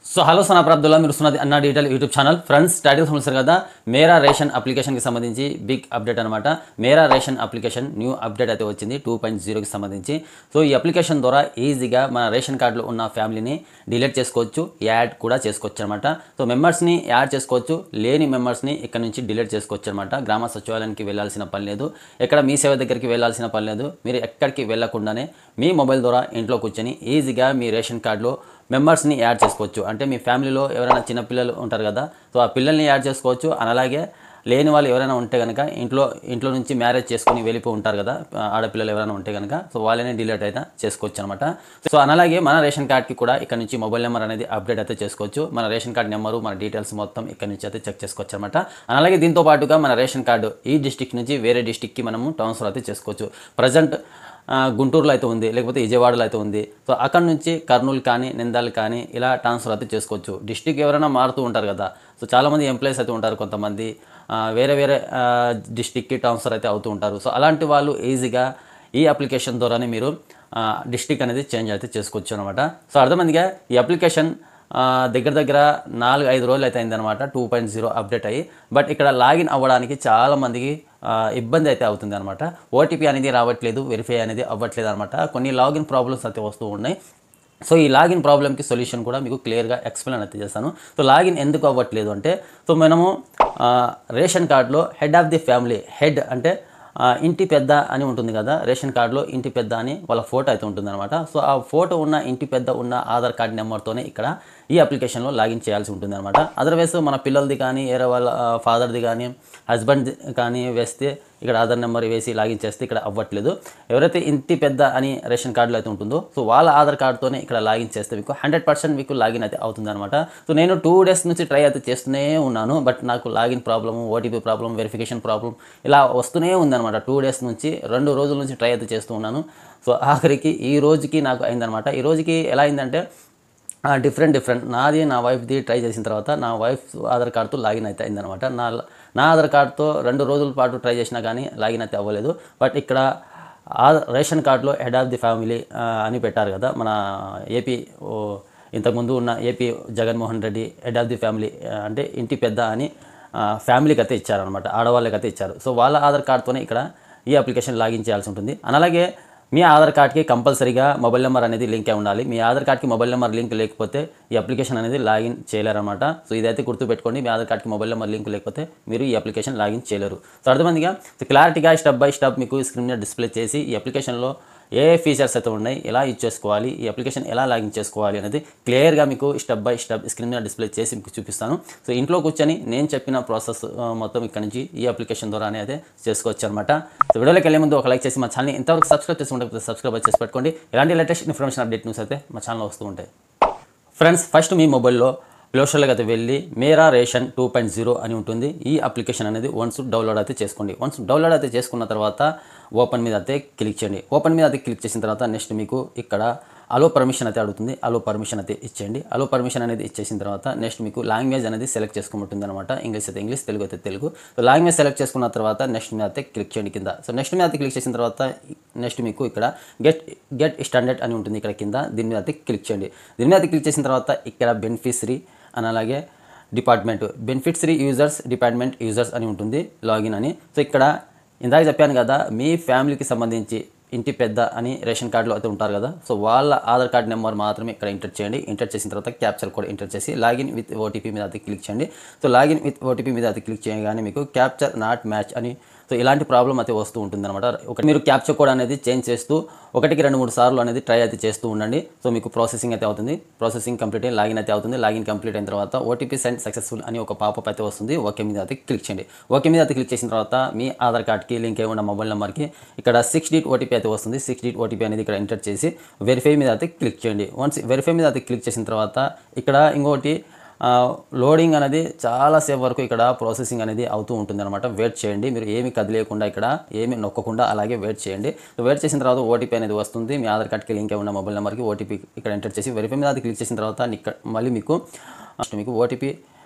So hello Sana Abdullah మీరు సున్నది అన్న digital YouTube channel friends title సమస్య కదా మేరా రేషన్ అప్లికేషన్కి సంబంధించి బిగ్ అప్డేట్ అనమాట. మేరా రేషన్ అప్లికేషన్ న్యూ అప్డేట్ అయితే వచ్చింది 2.0కి సంబంధించి. సో ఈ అప్లికేషన్ ద్వారా ఈజీగా మన రేషన్ కార్డులో ఉన్న ఫ్యామిలీని డిలీట్ చేసుకోవచ్చు, యాడ్ కూడా చేసుకోవచ్చు అనమాట. సో మెంబర్స్ని యాడ్ చేసుకోవచ్చు, లేని మెంబర్స్ని ఇక్కడ నుంచి డిలీట్ చేసుకోవచ్చు అనమాట. గ్రామ సచివాలయానికి వెళ్ళాల్సిన పని లేదు, ఎక్కడ మీ సేవ దగ్గరికి వెళ్ళాల్సిన పని లేదు. మీరు ఎక్కడికి వెళ్ళకుండానే మీ మొబైల్ ద్వారా ఇంట్లో కూర్చొని ఈజీగా మీ రేషన్ కార్డులో మెంబర్స్ని యాడ్ చేసుకోవచ్చు. అంటే మీ ఫ్యామిలీలో ఎవరైనా చిన్నపిల్లలు ఉంటారు కదా, సో ఆ పిల్లల్ని యాడ్ చేసుకోవచ్చు. అలాగే లేని వాళ్ళు ఎవరైనా ఉంటే కనుక ఇంట్లో నుంచి మ్యారేజ్ చేసుకుని వెళ్ళిపోయి ఉంటారు కదా ఆడపిల్లలు ఎవరైనా ఉంటే కనుక, సో వాళ్ళని డిలీట్ అయితే చేసుకోవచ్చు అనమాట. సో అలాగే మన రేషన్ కార్డ్కి కూడా ఇక్కడ నుంచి మొబైల్ నెంబర్ అనేది అప్డేట్ అయితే చేసుకోవచ్చు. మన రేషన్ కార్డ్ నెంబరు, మన డీటెయిల్స్ మొత్తం ఇక్కడ నుంచి అయితే చెక్ చేసుకోవచ్చు అనమాట. అలాగే దీంతో పాటుగా మన రేషన్ కార్డు ఈ డిస్టిక్ నుంచి వేరే డిస్టిక్కి మనము ట్రాన్స్ఫర్ అయితే చేసుకోవచ్చు. ప్రజెంట్ గుంటూరులో అయితే ఉంది, లేకపోతే విజయవాడలో అయితే ఉంది. సో అక్కడ నుంచి కర్నూలు కానీ నిందాల్ కానీ ఇలా ట్రాన్స్ఫర్ అయితే చేసుకోవచ్చు. డిస్టిక్ ఎవరైనా మారుతూ ఉంటారు కదా, సో చాలామంది ఎంప్లాయీస్ అయితే ఉంటారు, కొంతమంది వేరే డిస్టిక్కి ట్రాన్స్ఫర్ అయితే అవుతూ ఉంటారు. సో అలాంటి వాళ్ళు ఈజీగా ఈ అప్లికేషన్ ద్వారానే మీరు డిస్టిక్ అనేది చేంజ్ అయితే చేసుకోవచ్చు అనమాట. సో అర్థమైందిగా ఈ అప్లికేషన్ దగ్గర 4-5 రోజులు అయితే అయిందనమాట 2.0 అప్డేట్ అయ్యి. బట్ ఇక్కడ లాగిన్ అవ్వడానికి చాలామందికి ఇబ్బంది అయితే అవుతుంది అనమాట. ఓటీపీ అనేది రావట్లేదు, వెరిఫై అనేది అవ్వట్లేదు అనమాట. కొన్ని లాగిన్ ప్రాబ్లమ్స్ అయితే వస్తూ ఉన్నాయి. సో ఈ లాగిన్ ప్రాబ్లమ్కి సొల్యూషన్ కూడా మీకు క్లియర్గా ఎక్స్ప్లెయిన్ అయితే చేస్తాను. సో లాగిన్ ఎందుకు అవ్వట్లేదు అంటే, సో మనము రేషన్ కార్డులో head of the family, head అంటే ఇంటి పెద్ద అని ఉంటుంది కదా, రేషన్ కార్డులో ఇంటి పెద్ద అని వాళ్ళ ఫోటో అయితే ఉంటుందన్నమాట. సో ఆ ఫోటో ఉన్న ఇంటి పెద్ద ఉన్న ఆధార్ కార్డ్ నెంబర్తోనే ఇక్కడ ఈ అప్లికేషన్లో లాగిన్ చేయాల్సి ఉంటుంది అనమాట. అదర్వైజ్ మన పిల్లలది కానీ వేరే వాళ్ళ ఫాదర్ది కానీ హస్బెండ్ కానీ వేస్తే ఇక్కడ ఆధార్ నెంబర్ వేసి లాగిన్ చేస్తే ఇక్కడ అవ్వట్లేదు. ఎవరైతే ఇంటి పెద్ద అని రేషన్ కార్డులో అయితే ఉంటుందో, సో వాళ్ళ ఆధార్ కార్డుతోనే ఇక్కడ లాగిన్ చేస్తే మీకు 100% మీకు లాగిన్ అయితే అవుతుంది అనమాట. సో నేను 2 days నుంచి ట్రై అయితే చేస్తూనే ఉన్నాను, బట్ నాకు login problem, OTP problem, verification problem ఇలా వస్తూనే ఉందన్నమాట. 2 days నుంచి 2 రోజుల నుంచి ట్రై అయితే చేస్తూ ఉన్నాను. సో ఆఖరికి ఈ రోజుకి నాకు అయిందనమాట. ఈ రోజుకి ఎలా అయిందంటే డిఫరెంట్ నాది నా వైఫ్ది ట్రై చేసిన తర్వాత నా వైఫ్ ఆధార్ కార్డుతో లాగిన్ అయితే అయిందనమాట. నా ఆధార్ కార్డుతో 2 రోజుల పాటు ట్రై చేసినా కానీ లాగిన్ అయితే అవ్వలేదు. బట్ ఇక్కడ రేషన్ కార్డులో హెడ్ ఆఫ్ ది ఫ్యామిలీ అని పెట్టారు కదా, మన ఏపీ ఇంతకుముందు ఉన్న AP Jaganmohan Reddy head of the family అంటే ఇంటి పెద్ద అని ఫ్యామిలీకి అయితే ఇచ్చారనమాట, ఆడవాళ్ళకి అయితే ఇచ్చారు. సో వాళ్ళ ఆధార్ కార్డుతోనే ఇక్కడ ఈ అప్లికేషన్ లాగిన్ చేయాల్సి ఉంటుంది. అలాగే మీ ఆధార్ కార్డ్కి కంపల్సరీగా మొబైల్ నెంబర్ అనేది లింక్ అయి ఉండాలి. మీ ఆధార్ కార్డ్కి మొబైల్ నెంబర్ లింక్ లేకపోతే ఈ అప్లికేషన్ అనేది లాగిన్ చేయలేరన్నమాట. సో ఇదైతే గుర్తుపెట్టుకోండి, మీ ఆధార్ కార్డ్కి మొబైల్ నెంబర్ లింక్ లేకపోతే మీరు ఈ అప్లికేషన్ లాగిన్ చేయలేరు. సో అర్థమైందిగా. సో క్లారిటీగా స్టెప్ బై స్టెప్ మీకు స్క్రీన్ మీద డిస్ప్లే చేసి ఈ అప్లికేషన్లో ఏ ఫీచర్స్ అయితే ఉన్నాయి, ఎలా యూజ్ చేసుకోవాలి, ఈ అప్లికేషన్ ఎలా లాగిన్ చేసుకోవాలి అనేది క్లియర్గా మీకు స్టెప్ బై స్టెప్ స్క్రీన్ మీద డిస్ప్లే చేసి మీకు చూపిస్తాను. సో ఇంట్లో కూర్చొని నేను చెప్పిన ప్రాసెస్ మొత్తం ఇక్కడ నుంచి ఈ అప్లికేషన్ ద్వారానే అయితే చేసుకోవచ్చు అనమాట. సో వీడియోలోకి వెళ్ళే ముందు ఒక లైక్ చేసి మా ఛానల్ని ఇంతవరకు సబ్స్క్రైబ్ చేసుకుంటే సబ్స్క్రైబ్ చేసి పెట్టుకోండి. ఇలాంటి లేటెస్ట్ ఇన్ఫర్మేషన్ అప్డేట్ న్యూస్ అయితే మా ఛానల్లో వస్తూ ఉంటాయి. ఫ్రెండ్స్, ఫస్ట్ మీ మొబైల్లో ప్లేస్టోర్లోకి అయితే వెళ్ళి మేరా రేషన్ 2.0 అని ఉంటుంది. ఈ అప్లికేషన్ అనేది వన్స్ డౌన్లోడ్ అయితే చేసుకోండి. వన్స్ డౌన్లోడ్ అయితే చేసుకున్న తర్వాత ఓపెన్ మీద అయితే క్లిక్ చేయండి. ఓపెన్ మీద అయితే క్లిక్ చేసిన తర్వాత నెక్స్ట్ మీకు ఇక్కడ అలో పర్మిషన్ అయితే అడుగుతుంది. అలో పర్మిషన్ అయితే ఇచ్చేయండి. అలో పర్మిషన్ అనేది ఇచ్చేసిన తర్వాత నెక్స్ట్ మీకు లాంగ్వేజ్ అనేది సెలెక్ట్ చేసుకోమంటుంది అనమాట. ఇంగ్లీష్ అయితే ఇంగ్లీష్, తెలుగు అయితే తెలుగు. సో లాంగ్వేజ్ సెలెక్ట్ చేసుకున్న తర్వాత నెక్స్ట్ మీద అయితే క్లిక్ చేయండి కింద. సో నెక్స్ట్ మీద అయితే క్లిక్ చేసిన తర్వాత నెక్స్ట్ మీకు ఇక్కడ గెట్ స్టాండర్డ్ అని ఉంటుంది ఇక్కడ కింద. దీని మీద అయితే క్లిక్ చేయండి. దీని మీద అయితే క్లిక్ చేసిన తర్వాత ఇక్కడ బెనిఫిషరీ అని అలాగే డిపార్ట్మెంట్, బెనిఫిట్సరీ యూజర్స్, డిపార్ట్మెంట్ యూజర్స్ అని ఉంటుంది, లాగిన్ అని. సో ఇక్కడ ఇందాక చెప్పాను కదా, మీ ఫ్యామిలీకి సంబంధించి ఇంటి పెద్ద అని రేషన్ కార్డులో అయితే ఉంటారు కదా, సో వాళ్ళ ఆధార్ కార్డ్ నెంబర్ మాత్రమే ఇక్కడ ఎంటర్ చేయండి. ఎంటర్ చేసిన తర్వాత క్యాప్చర్ కోడ్ ఎంటర్ చేసి లాగిన్ విత్ ఓటీపీ మీద అయితే క్లిక్ చేయండి. సో లాగిన్ విత్ ఓటీపీ మీద అయితే క్లిక్ చేయగానే మీకు క్యాప్చర్ నాట్ మ్యాచ్ అని సో ఇలాంటి ప్రాబ్లం అయితే వస్తూ ఉంటుంది అనమాట. ఒకటి మీరు క్యాప్చర్ కోడ్ అనేది చేంజ్ చేస్తూ 1-2-3 సార్లు అనేది ట్రై అయితే చేస్తూ ఉండండి. సో మీకు ప్రాసెసింగ్ అయితే అవుతుంది. ప్రాసెసింగ్ కంప్లీట్ అయ్యి లాగిన్ అయితే అవుతుంది. లాగిన్ కంప్లీట్ అయిన తర్వాత ఓటీపీ సెండ్ సక్సెస్ఫుల్ అని ఒక పాపప్ అయితే వస్తుంది. ఓకే మీద అయితే క్లిక్ చేయండి. ఓకే మీద అయితే క్లిక్ చేసిన తర్వాత మీ ఆధార్ కార్డ్కి లింక్ అయి ఉన్న మొబైల్ నెంబర్కి ఇక్కడ 6-digit ఓటీపీ అయితే వస్తుంది. 6-digit ఓటీపీ అనేది ఇక్కడ ఎంటర్ చేసి వెరిఫై మీద అయితే క్లిక్ చేయండి. వన్స్ వెరిఫై మీద అయితే క్లిక్ చేసిన తర్వాత ఇక్కడ ఇంకోటి లోడింగ్ అనేది చాలాసేపు వరకు ఇక్కడ ప్రాసెసింగ్ అనేది అవుతూ ఉంటుంది అనమాట. వెయిట్ చేయండి. మీరు ఏమి కదిలేయకుండా ఇక్కడ ఏమి నొక్కకుండా అలాగే వెయిట్ చేయండి. వెయిట్ చేసిన తర్వాత ఓటీపీ అనేది వస్తుంది. మీ ఆధార్ కార్డ్కి లింక్ అయి ఉన్న మొబైల్ నెంబర్కి ఓటీపీ ఇక్కడ ఎంటర్ చేసి వెరిఫై మీద అది క్లిక్ చేసిన తర్వాత మళ్ళీ మీకు ఓటీపీ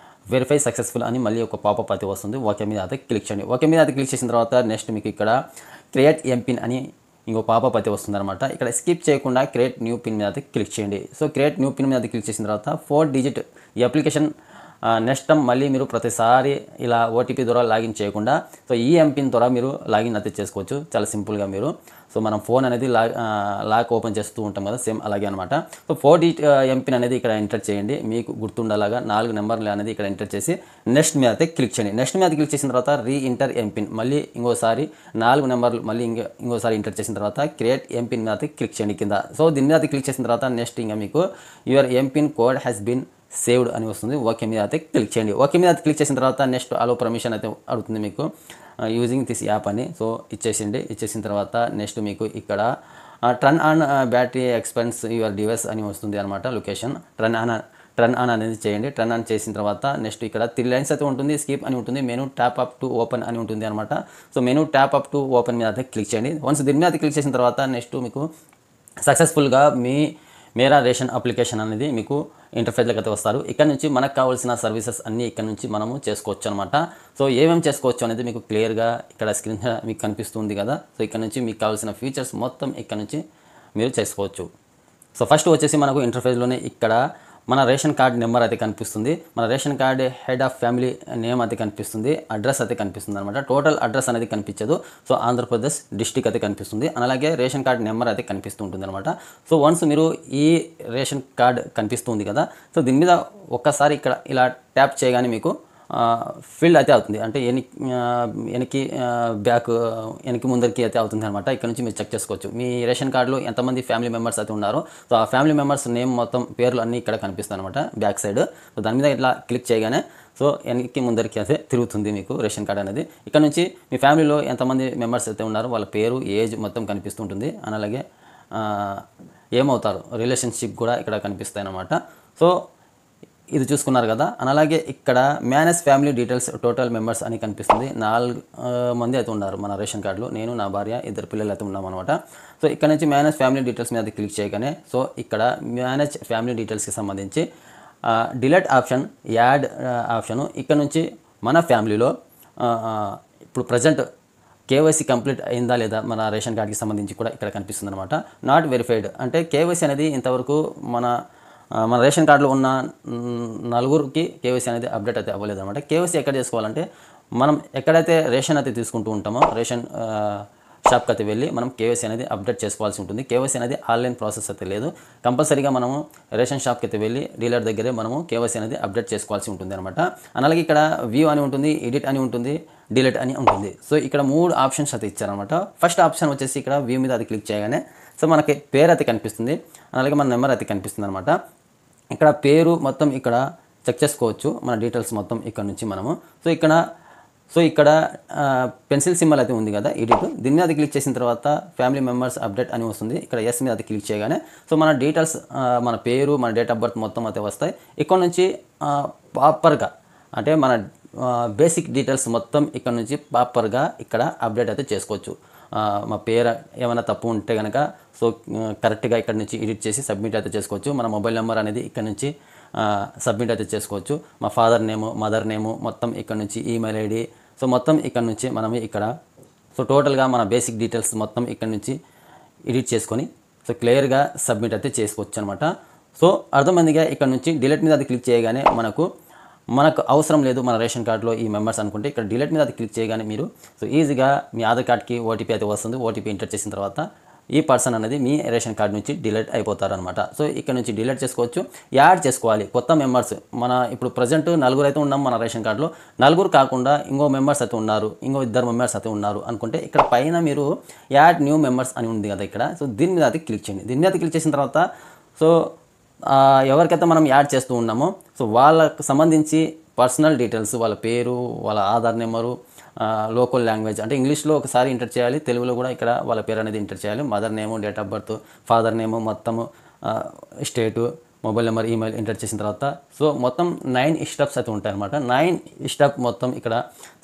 వెరిఫై సక్సెస్ఫుల్ అని మళ్ళీ ఒక పాపప్ అయితే వస్తుంది. ఓకే మీద అయితే క్లిక్ చేయండి. ఓకే మీద అయితే క్లిక్ చేసిన తర్వాత నెక్స్ట్ మీకు ఇక్కడ క్రియేట్ ఎంపిన్ అని ఇంకో పాపప్ అయితే వస్తుందన్నమాట. ఇక్కడ స్కిప్ చేయకుండా క్రియేట్ న్యూ పిన్ మీద అయితే క్లిక్ చేయండి. సో క్రియేట్ న్యూ పిన్ మీద క్లిక్ చేసిన తర్వాత 4 డిజిట్ ఈ అప్లికేషన్ నెక్స్ట్ టైం మళ్ళీ మీరు ప్రతిసారి ఇలా ఓటీపీ ద్వారా లాగిన్ చేయకుండా సో ఈ ఎంపిన్ ద్వారా మీరు లాగిన్ అయితే చేసుకోవచ్చు చాలా సింపుల్గా మీరు. సో మనం ఫోన్ అనేది లాక్ ఓపెన్ చేస్తూ ఉంటాం కదా, సేమ్ అలాగే అనమాట. సో 4 డిజిట్ ఎంపిన్ అనేది ఇక్కడ ఎంటర్ చేయండి. మీకు గుర్తుండేలాగా 4 నెంబర్లు అనేది ఇక్కడ ఎంటర్ చేసి నెక్స్ట్ మీద అయితే క్లిక్ చేయండి. నెక్స్ట్ మీద క్లిక్ చేసిన తర్వాత రీఇంటర్ ఎంపిన్ మళ్ళీ ఇంకోసారి 4 నెంబర్లు మళ్ళీ ఇంకోసారి ఎంటర్ చేసిన తర్వాత క్రియేట్ ఎంపిన్ మీద అయితే క్లిక్ చేయండి కింద. సో దీని మీద క్లిక్ చేసిన తర్వాత నెక్స్ట్ ఇంకా మీకు your MPIN code has been saved అని వస్తుంది. ఓకే మీద అయితే క్లిక్ చేయండి. ఓకే మీద క్లిక్ చేసిన తర్వాత నెక్స్ట్ అలో పర్మిషన్ అయితే అడుగుతుంది మీకు యూజింగ్ దిస్ యాప్ అని. సో ఇచ్చేసిన తర్వాత నెక్స్ట్ మీకు ఇక్కడ turn on battery expense your device అని వస్తుంది అనమాట. లొకేషన్ టర్న్ ఆన్ అనేది చేయండి. టర్న్ ఆన్ చేసిన తర్వాత నెక్స్ట్ ఇక్కడ 3 లైన్స్ అయితే ఉంటుంది, స్కిప్ అని ఉంటుంది, menu tap up to open అని ఉంటుంది అనమాట. So menu tap up to open మీద అయితే క్లిక్ చేయండి. వన్స్ దీని మీద క్లిక్ చేసిన తర్వాత నెక్స్ట్ మీకు సక్సెస్ఫుల్గా మేరా రేషన్ అప్లికేషన్ అనేది మీకు ఇంటర్ఫేస్లోకి అయితే వస్తారు. ఇక్కడ నుంచి మనకు కావాల్సిన సర్వీసెస్ అన్నీ ఇక్కడ నుంచి మనము చేసుకోవచ్చు అనమాట. సో ఏమేమి చేసుకోవచ్చు అనేది మీకు క్లియర్గా ఇక్కడ స్క్రీన్ మీకు కనిపిస్తుంది కదా. సో ఇక్కడ నుంచి మీకు కావాల్సిన ఫీచర్స్ మొత్తం ఇక్కడ నుంచి మీరు చేసుకోవచ్చు. సో ఫస్ట్ వచ్చేసి మనకు ఇంటర్ఫేస్లోనే ఇక్కడ మన రేషన్ కార్డ్ నెంబర్ అయితే కనిపిస్తుంది, మన ration card head of family name అయితే కనిపిస్తుంది, అడ్రస్ అయితే కనిపిస్తుంది అనమాట. టోటల్ అడ్రస్ అనేది కనిపించదు. సో ఆంధ్రప్రదేశ్ డిస్టిక్ అయితే కనిపిస్తుంది, అలాగే రేషన్ కార్డ్ నెంబర్ అయితే కనిపిస్తూ ఉంటుంది అనమాట. సో వన్స్ మీరు ఈ రేషన్ కార్డ్ కనిపిస్తుంది కదా, సో దీని మీద ఒక్కసారి ఇక్కడ ఇలా ట్యాప్ చేయగానే మీకు ఫిల్ అయితే అవుతుంది. అంటే వెనక్కి ముందరికి అయితే అవుతుంది అనమాట. ఇక్కడ నుంచి మీరు చెక్ చేసుకోవచ్చు మీ రేషన్ కార్డులో ఎంతమంది ఫ్యామిలీ మెంబర్స్ అయితే ఉన్నారో. సో ఆ ఫ్యామిలీ మెంబర్స్ నేమ్ మొత్తం పేర్లు అన్నీ ఇక్కడ కనిపిస్తాయి అనమాట బ్యాక్ సైడ్. సో దాని మీద ఇట్లా క్లిక్ చేయగానే సో వెనక్కి ముందరికి అయితే తిరుగుతుంది మీకు రేషన్ కార్డ్ అనేది. ఇక్కడ నుంచి మీ ఫ్యామిలీలో ఎంతమంది మెంబర్స్ అయితే ఉన్నారో వాళ్ళ పేరు, ఏజ్ మొత్తం కనిపిస్తుంటుంది. అలాగే ఏమవుతారు రిలేషన్షిప్ కూడా ఇక్కడ కనిపిస్తాయి అన్నమాట. సో ఇది చూసుకున్నారు కదా. అలాగే ఇక్కడ manage family details total members అని కనిపిస్తుంది. 4 మంది అయితే ఉన్నారు మన రేషన్ కార్డులో. నేను, నా భార్య, 2 పిల్లలు అయితే ఉన్నాం అనమాట. సో ఇక్కడ నుంచి మేనేజ్ ఫ్యామిలీ డీటెయిల్స్ మీద క్లిక్ చేయగానే సో ఇక్కడ మేనేజ్ ఫ్యామిలీ డీటెయిల్స్కి సంబంధించి డిలీట్ ఆప్షన్, యాడ్ ఆప్షను. ఇక్కడ నుంచి మన ఫ్యామిలీలో ఇప్పుడు ప్రజెంట్ కేవైసీ కంప్లీట్ అయిందా లేదా మన రేషన్ కార్డ్కి సంబంధించి కూడా ఇక్కడ కనిపిస్తుంది అనమాట. నాట్ వెరిఫైడ్ అంటే కేవైసీ అనేది ఇంతవరకు మన రేషన్ కార్డులో ఉన్న 4కి కేవైసీ అనేది అప్డేట్ అయితే అవ్వలేదు అనమాట. కేవైసీ ఎక్కడ చేసుకోవాలంటే మనం ఎక్కడైతే రేషన్ అయితే తీసుకుంటూ ఉంటామో రేషన్ షాప్కి అయితే వెళ్ళి మనం కేవైసీ అనేది అప్డేట్ చేసుకోవాల్సి ఉంటుంది. కేవైసీ అనేది ఆన్లైన్ ప్రాసెస్ అయితే లేదు. కంపల్సరీగా మనము రేషన్ షాప్కి అయితే వెళ్ళి డీలర్ దగ్గరే మనము కేవైసీ అనేది అప్డేట్ చేసుకోవాల్సి ఉంటుంది అనమాట. అలాగే ఇక్కడ వ్యూ అని ఉంటుంది, ఎడిట్ అని ఉంటుంది, డిలీట్ అని ఉంటుంది. సో ఇక్కడ 3 ఆప్షన్స్ అయితే ఇచ్చారనమాట. ఫస్ట్ ఆప్షన్ వచ్చేసి ఇక్కడ వ్యూ మీద అది క్లిక్ చేయగానే సో మనకి పేరు అయితే కనిపిస్తుంది, అలాగే మన నెంబర్ అయితే కనిపిస్తుంది అనమాట. ఇక్కడ పేరు మొత్తం ఇక్కడ చెక్ చేసుకోవచ్చు మన డీటెయిల్స్ మొత్తం ఇక్కడ నుంచి మనము. సో ఇక్కడ పెన్సిల్ సింబల్ అయితే ఉంది కదా ఎడిట్, దీని మీద క్లిక్ చేసిన తర్వాత ఫ్యామిలీ మెంబర్స్ అప్డేట్ అని వస్తుంది. ఇక్కడ ఎస్ మీద అది క్లిక్ చేయగానే సో మన డీటెయిల్స్ మన పేరు, మన డేట్ ఆఫ్ బర్త్ మొత్తం అయితే వస్తాయి. ఇక్కడ నుంచి ప్రాపర్గా అంటే మన బేసిక్ డీటెయిల్స్ మొత్తం ఇక్కడ నుంచి ప్రాపర్గా ఇక్కడ అప్డేట్ అయితే చేసుకోవచ్చు. మా పేరు ఏమైనా తప్పు ఉంటే కనుక సో కరెక్ట్గా ఇక్కడ నుంచి ఎడిట్ చేసి సబ్మిట్ అయితే చేసుకోవచ్చు. మన మొబైల్ నెంబర్ అనేది ఇక్కడ నుంచి సబ్మిట్ అయితే చేసుకోవచ్చు. మా ఫాదర్ నేము, మదర్ నేము మొత్తం ఇక్కడ నుంచి, ఈమెయిల్ ఐడి సో మొత్తం ఇక్కడ నుంచి మనం ఇక్కడ సో టోటల్గా మన బేసిక్ డీటెయిల్స్ మొత్తం ఇక్కడ నుంచి ఎడిట్ చేసుకొని సో క్లియర్గా సబ్మిట్ అయితే చేసుకోవచ్చు అనమాట. సో అర్థమైందిగా. ఇక్కడ నుంచి డిలీట్ మీద అది క్లిక్ చేయగానే మనకు అవసరం లేదు మన రేషన్ కార్డులో ఈ మెంబర్స్ అనుకుంటే ఇక్కడ డిలీట్ మీద అది క్లిక్ చేయగానే మీరు సో ఈజీగా మీ ఆధార్ కార్డ్కి ఓటీపీ అయితే వస్తుంది. ఓటీపీ ఎంటర్ చేసిన తర్వాత ఈ పర్సన్ అనేది మీ రేషన్ కార్డు నుంచి డిలీట్ అయిపోతారనమాట. సో ఇక్కడ నుంచి డిలీట్ చేసుకోవచ్చు, యాడ్ చేసుకోవాలి కొత్త మెంబర్స్. మన ఇప్పుడు ప్రజెంట్ 4 అయితే ఉన్నాం మన రేషన్ కార్డులో, 4 కాకుండా ఇంకో మెంబర్స్ అయితే ఉన్నారు, ఇంకో 2 మెంబర్స్ అయితే ఉన్నారు అనుకుంటే ఇక్కడ పైన మీరు యాడ్ న్యూ మెంబర్స్ అని ఉంది కదా ఇక్కడ. సో దీని మీద అయితే క్లిక్ చేయండి. దీని మీద క్లిక్ చేసిన తర్వాత సో ఎవరికైతే మనం యాడ్ చేస్తూ ఉన్నామో సో వాళ్ళకు సంబంధించి పర్సనల్ డీటెయిల్స్, వాళ్ళ పేరు, వాళ్ళ ఆధార్ నెంబరు, లోకల్ లాంగ్వేజ్ అంటే ఇంగ్లీష్లో ఒకసారి ఎంటర్ చేయాలి, తెలుగులో కూడా ఇక్కడ వాళ్ళ పేరు అనేది ఎంటర్ చేయాలి. Mother name, date of birth, father name మొత్తము, స్టేటు, మొబైల్ నెంబర్, ఈమెయిల్ ఎంటర్ చేసిన తర్వాత సో మొత్తం 9 స్టెప్స్ అయితే ఉంటాయి అన్నమాట. 9 స్టెప్ మొత్తం ఇక్కడ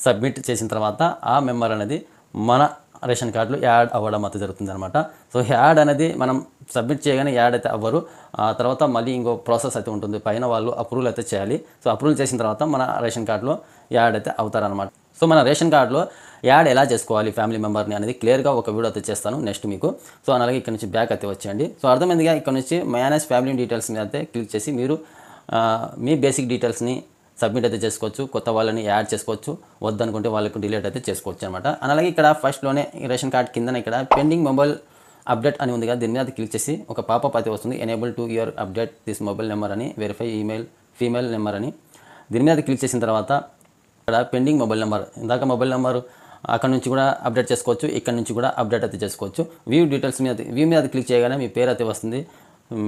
సబ్మిట్ చేసిన తర్వాత ఆ మెంబర్ అనేది మన రేషన్ కార్డులో యాడ్ అవ్వడం అయితే జరుగుతుంది అనమాట. సో యాడ్ అనేది మనం సబ్మిట్ చేయగానే యాడ్ అయితే అవ్వరు. ఆ తర్వాత మళ్ళీ ఇంకో ప్రాసెస్ అయితే ఉంటుంది, పైన వాళ్ళు అప్రూవల్ అయితే చేయాలి. సో అప్రూవల్ చేసిన తర్వాత మన రేషన్ కార్డులో యాడ్ అయితే అవుతారనమాట. సో మన రేషన్ కార్డులో యాడ్ ఎలా చేసుకోవాలి ఫ్యామిలీ మెంబర్ని అనేది క్లియర్గా ఒక వీడియో అయితే చేస్తాను నెక్స్ట్ మీకు. సో అలాగే ఇక్కడ నుంచి బ్యాక్ అయితే వచ్చేయండి. సో అర్థమైందిగా, ఇక్కడ నుంచి మేనేజ్ ఫ్యామిలీ డీటెయిల్స్ మీద అయితే క్లిక్ చేసి మీరు మీ బేసిక్ డీటెయిల్స్ని సబ్మిట్ అయితే చేసుకోవచ్చు, కొత్త వాళ్ళని యాడ్ చేసుకోవచ్చు, వద్దనుకుంటే వాళ్ళకు డిలీట్ అయితే చేసుకోవచ్చు అనమాట. అలాగే ఇక్కడ ఫస్ట్లోనే రేషన్ కార్డ్ కింద ఇక్కడ పెండింగ్ మొబైల్ అప్డేట్ అని ఉంది కదా, దీని మీద క్లిక్ చేసి ఒక పాపప్ అయితే వస్తుంది, enable to your update this mobile number అని, వెరిఫై ఈమెయిల్ ఫీమేల్ నెంబర్ అని. దీని మీద క్లిక్ చేసిన తర్వాత ఇక్కడ పెండింగ్ మొబైల్ నెంబర్, ఇందాక మొబైల్ నెంబర్ అక్కడ నుంచి కూడా అప్డేట్ చేసుకోవచ్చు, ఇక్కడ నుంచి కూడా అప్డేట్ అయితే చేసుకోవచ్చు. వ్యూ డీటెయిల్స్ మీద క్లిక్ చేయగానే మీ పేరు అయితే వస్తుంది,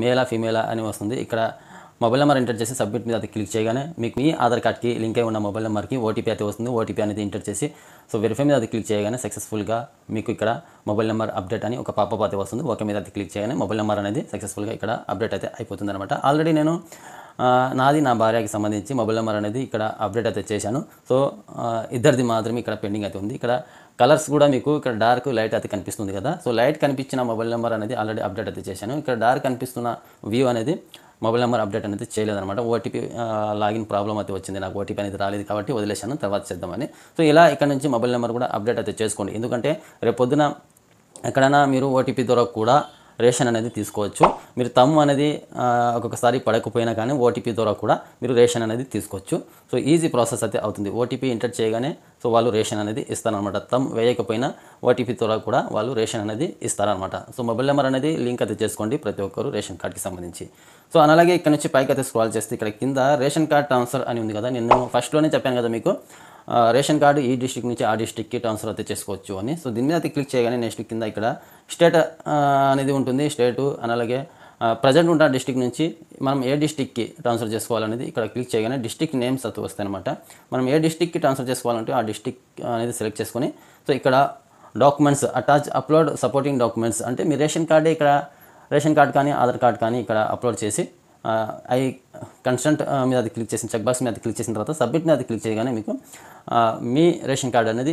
మేలా ఫీమేలా అని వస్తుంది. ఇక్కడ మొబైల్ నెంబర్ ఎంటర్ చేసి సబ్మిట్ మీద అయితే క్లిక్ చేయగానే మీకు మీ ఆధార్ కార్డ్కి లింక్ అయి ఉన్న మొబైల్ నెంబర్కి ఓటీపీ అయితే వస్తుంది. ఓటీపీ అనేది ఎంటర్ చేసి సో వెరిఫై మీద అది క్లిక్ చేయగానే సక్సెస్ఫుల్గా మీకు ఇక్కడ మొబైల్ నెంబర్ అప్డేట్ అని ఒక పాపప్ అయితే వస్తుంది. ఓకే మీద అది క్లిక్ చేయగానే మొబైల్ నెంబర్ అనేది సక్సెస్ఫుల్గా ఇక్కడ అప్డేట్ అయితే అయిపోతుంది అనమాట. ఆల్రెడీ నేను నాది నా భార్యకి సంబంధించి మొబైల్ నెంబర్ అనేది ఇక్కడ అప్డేట్ అయితే చేశాను. సో ఇద్దరిది మాత్రమే ఇక్కడ పెండింగ్ అయితే ఉంది. ఇక్కడ కలర్స్ కూడా మీకు ఇక్కడ డార్క్ లైట్ అయితే కనిపిస్తుంది కదా, సో లైట్ కనిపించిన మొబైల్ నెంబర్ అనేది ఆల్రెడీ అప్డేట్ అయితే చేశాను. ఇక్కడ డార్క్ కనిపిస్తున్న వ్యూ అనేది మొబైల్ నెంబర్ అప్డేట్ అనేది చేయలేదన్నమాట. ఓటీపీ లాగిన్ ప్రాబ్లం అయితే వచ్చింది, నాకు ఓటీపీ అనేది రాలేదు కాబట్టి వదిలేశాను, తర్వాత చేద్దామని. సో ఇలా ఇక్కడ నుంచి మొబైల్ నెంబర్ కూడా అప్డేట్ అయితే చేసుకోండి, ఎందుకంటే రేపు పొద్దున ఎక్కడైనా మీరు ఓటీపీ ద్వారా కూడా రేషన్ అనేది తీసుకోవచ్చు. మీరు తమ్ అనేది ఒక్కొక్కసారి పడకపోయినా కానీ ఓటీపీ ద్వారా కూడా మీరు రేషన్ అనేది తీసుకోవచ్చు. సో ఈజీ ప్రాసెస్ అయితే అవుతుంది. ఓటీపీ ఎంటర్ చేయగానే సో వాళ్ళు రేషన్ అనేది ఇస్తారనమాట. తమ్ వేయకపోయినా ఓటీపీ ద్వారా కూడా వాళ్ళు రేషన్ అనేది ఇస్తారనమాట. సో మొబైల్ నెంబర్ అనేది లింక్ అయితే చేసుకోండి ప్రతి ఒక్కరు రేషన్ కార్డ్కి సంబంధించి. సో అలాగే ఇక్కడ నుంచి పైకి అయితే స్క్రాల్ చేస్తే ఇక్కడ కింద రేషన్ కార్డ్ ట్రాన్స్ఫర్ అని ఉంది కదా, నేను ఫస్ట్లోనే చెప్పాను కదా మీకు రేషన్ కార్డు ఈ డిస్ట్రిక్ట్ నుంచి ఆ డిస్ట్రిక్ట్కి ట్రాన్స్ఫర్ అయితే చేసుకోవచ్చు అని. సో దీని మీద అయితే క్లిక్ చేయగానే నెక్స్ట్ కింద ఇక్కడ స్టేట్ అనేది ఉంటుంది, స్టేటు అలాగే ప్రజెంట్ ఉన్న డిస్ట్రిక్ట్ నుంచి మనం ఏ డిస్ట్రిక్ట్కి ట్రాన్స్ఫర్ చేసుకోవాలనేది ఇక్కడ క్లిక్ చేయగానే డిస్ట్రిక్ట్ నేమ్స్ అయితే వస్తాయి అనమాట. మనం ఏ డిస్ట్రిక్ట్కి ట్రాన్స్ఫర్ చేసుకోవాలంటే ఆ డిస్ట్రిక్ట్ అనేది సెలెక్ట్ చేసుకొని సో ఇక్కడ documents attach upload supporting documents అంటే మీ రేషన్ కార్డే ఇక్కడ రేషన్ కార్డ్ కానీ ఆధార్ కార్డ్ కానీ ఇక్కడ అప్లోడ్ చేసి ఐ కన్సెంట్ మీద అది క్లిక్ చేసిన చెక్ బాక్స్ మీద క్లిక్ చేసిన తర్వాత సబ్మిట్ మీద క్లిక్ చేయగానే మీకు మీ రేషన్ కార్డ్ అనేది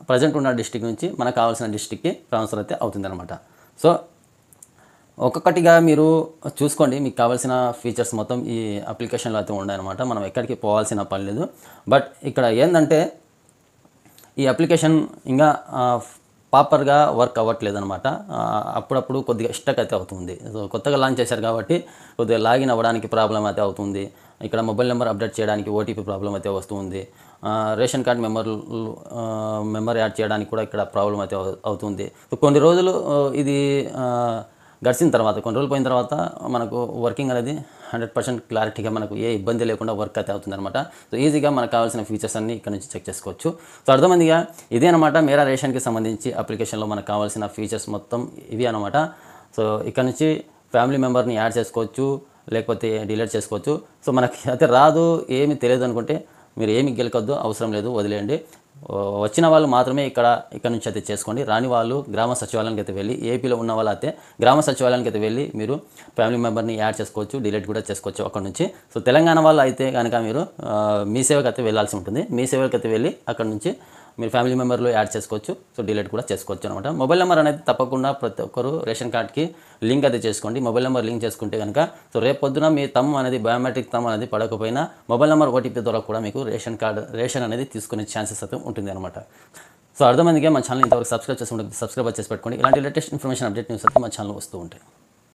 ప్రజెంట్ ఉన్న డిస్ట్రిక్ట్ నుంచి మనకు కావాల్సిన డిస్ట్రిక్ట్కి ట్రాన్స్ఫర్ అయితే అవుతుందన్నమాట. సో ఒక్కొక్కటిగా మీరు చూసుకోండి, మీకు కావాల్సిన ఫీచర్స్ మొత్తం ఈ అప్లికేషన్లో అయితే ఉన్నాయన్నమాట. మనం ఎక్కడికి పోవాల్సిన పని లేదు. బట్ ఇక్కడ ఏంటంటే ఈ అప్లికేషన్ ఇంకా ప్రాపర్గా వర్క్ అవ్వట్లేదు అనమాట. అప్పుడప్పుడు కొద్దిగా స్టక్ అయితే అవుతుంది. సో కొత్తగా లాంచ్ చేశారు కాబట్టి కొద్దిగా లాగిన్ అవ్వడానికి ప్రాబ్లం అయితే అవుతుంది. ఇక్కడ మొబైల్ నెంబర్ అప్డేట్ చేయడానికి ఓటీపీ ప్రాబ్లం అయితే వస్తుంది. రేషన్ కార్డ్ మెంబర్ యాడ్ చేయడానికి కూడా ఇక్కడ ప్రాబ్లం అయితే అవుతుంది. సో కొన్ని రోజులు ఇది గడిచిన తర్వాత కొన్ని రోజులు పోయిన తర్వాత మనకు వర్కింగ్ అనేది 100% క్లారిటీగా మనకు ఏ ఇబ్బంది లేకుండా వర్క్ అయితే అవుతుందన్నమాట. సో ఈజీగా మనకు కావాల్సిన ఫీచర్స్ అన్నీ ఇక్కడ నుంచి చెక్ చేసుకోవచ్చు. సో అర్థమైందిగా, ఇదే అనమాట మేరా రేషన్కి సంబంధించి అప్లికేషన్లో మనకు కావాల్సిన ఫీచర్స్ మొత్తం ఇవి అనమాట. సో ఇక్కడ నుంచి ఫ్యామిలీ మెంబర్ని యాడ్ చేసుకోవచ్చు, లేకపోతే డిలీట్ చేసుకోవచ్చు. సో మనకి అయితే రాదు, ఏమీ తెలియదు అనుకుంటే మీరు ఏమి గెలకొద్దు, అవసరం లేదు, వదిలేయండి. వచ్చిన వాళ్ళు మాత్రమే ఇక్కడ నుంచి అయితే చేసుకోండి. రాని వాళ్ళు గ్రామ సచివాలయానికి అయితే వెళ్ళి, ఏపీలో ఉన్న వాళ్ళు అయితే గ్రామ సచివాలయానికి అయితే వెళ్ళి మీరు ఫ్యామిలీ మెంబర్ని యాడ్ చేసుకోవచ్చు, డిలీట్ కూడా చేసుకోవచ్చు అక్కడ నుంచి. సో తెలంగాణ వాళ్ళు అయితే కనుక మీరు మీ సేవకి అయితే వెళ్ళాల్సి ఉంటుంది. మీ సేవకి అయితే వెళ్ళి అక్కడ నుంచి మీరు ఫ్యామిలీ మెంబర్లో యాడ్ చేసుకోవచ్చు, సో డిలీట్ కూడా చేసుకోవచ్చు అనమాట. మొబైల్ నెంబర్ అనేది తప్పకుండా ప్రతి ఒక్కరు రేషన్ కార్డ్కి లింక్ అయితే చేసుకోండి. మొబైల్ నెంబర్ లింక్ చేసుకుంటే కనుక సో రేపు పొద్దున మీ తమ్ అనేది బయోమెట్రిక్ తమ్ అనేది పడకపోయినా మొబైల్ నెంబర్ ఓటీపీ ద్వారా కూడా మీకు రేషన్ అనేది తీసుకునే ఛాన్సెస్ అయితే ఉంటుంది అనమాట. సో అర్థమైందిగా మన ఛానల్ ఇంతవరకు సబ్స్క్రైబ్ చేసి పెట్టుకోండి. ఇలాంటి లేటెస్ట్ ఇన్ఫర్మేషన్ అప్డేట్ న్యూస్ అయితే మన ఛానల్ వస్తూ ఉంటాయి.